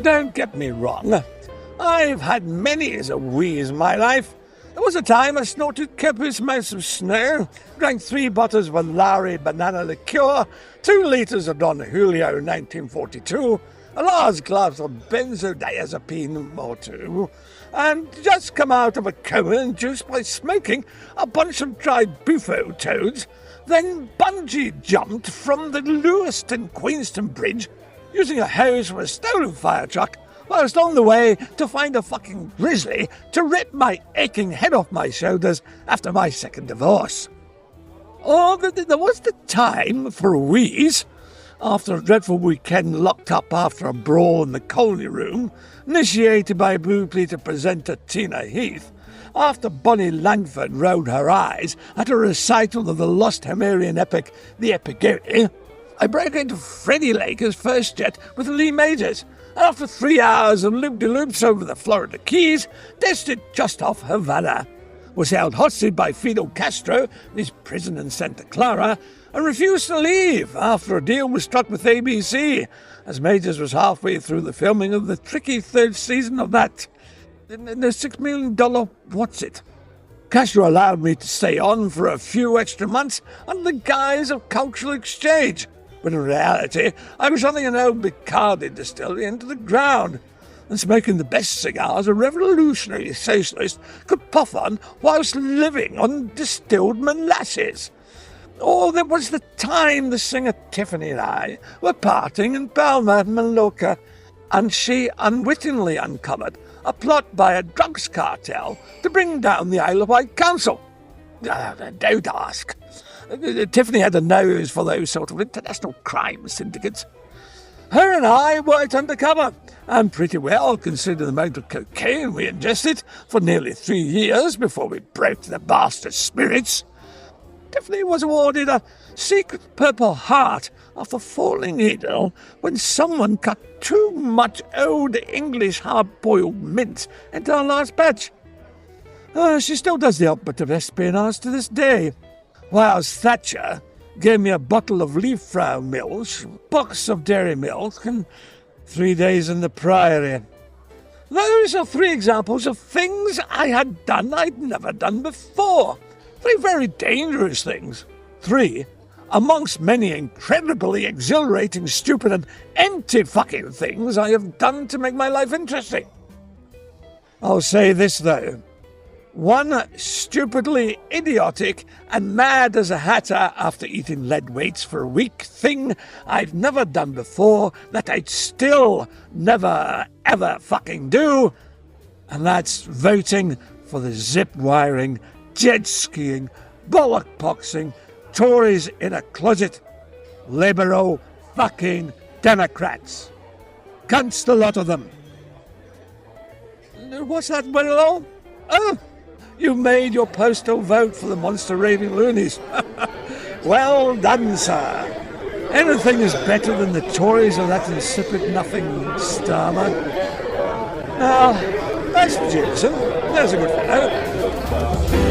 don't get me wrong. I've had many as a wheeze in my life. There was a time I snorted copious amounts of snow, drank 3 bottles of Volare Banana Liqueur, 2 litres of Don Julio 1942, a large glass of benzodiazepine or 2, and just come out of a coma induced by smoking a bunch of dried bufo toads, then bungee jumped from the Lewiston-Queenston Bridge using a hose from a stolen fire truck, whilst on the way to find a fucking grizzly to rip my aching head off my shoulders after my second divorce. Or there was the time for a wheeze, after a dreadful weekend locked up after a brawl in the colony room, initiated by Blue Pleater presenter Tina Heath, after Bonnie Langford rolled her eyes at a recital of the lost Homerian epic, the Epigoni, I broke into Freddie Laker's first jet with Lee Majors, and after 3 hours of loop-de-loops over the Florida Keys, dashed it just off Havana, was held hostage by Fidel Castro in his prison in Santa Clara, and refused to leave after a deal was struck with ABC, as Majors was halfway through the filming of the tricky 3rd season of that, the $6 million whatsit. Castro allowed me to stay on for a few extra months under the guise of cultural exchange, but in reality, I was running an old Bacardi distillery into the ground and smoking the best cigars a revolutionary socialist could puff on whilst living on distilled molasses. Or there was the time the singer Tiffany and I were parting in Palma, Mallorca, and she unwittingly uncovered a plot by a drugs cartel to bring down the Isle of Wight Council. Don't ask. Tiffany had a nose for those sort of international crime syndicates. Her and I worked undercover, and pretty well considered the amount of cocaine we ingested for nearly 3 years before we broke the bastard spirits. Tiffany was awarded a secret Purple Heart after falling ill when someone cut too much old English hard-boiled mince into our last batch. She still does the opposite of espionage to this day. Whilst Thatcher gave me a bottle of Leafrow Mills, a box of dairy milk, and 3 days in the Priory. Those are 3 examples of things I had done I'd never done before. 3 very dangerous things. 3, amongst many incredibly exhilarating, stupid and empty fucking things I have done to make my life interesting. I'll say this though. One stupidly idiotic and mad as a hatter after eating lead weights for a week thing I've never done before that I'd still never ever fucking do, and that's voting for the zip wiring, jet skiing, bollock boxing, Tories in a closet, liberal fucking Democrats. Cunts, the lot of them. What's that, well? Oh! You made your postal vote for the monster raving loonies. Well done, sir. Anything is better than the Tories or that insipid nothing Starmer. Now, that's Jameson. There's a good fellow.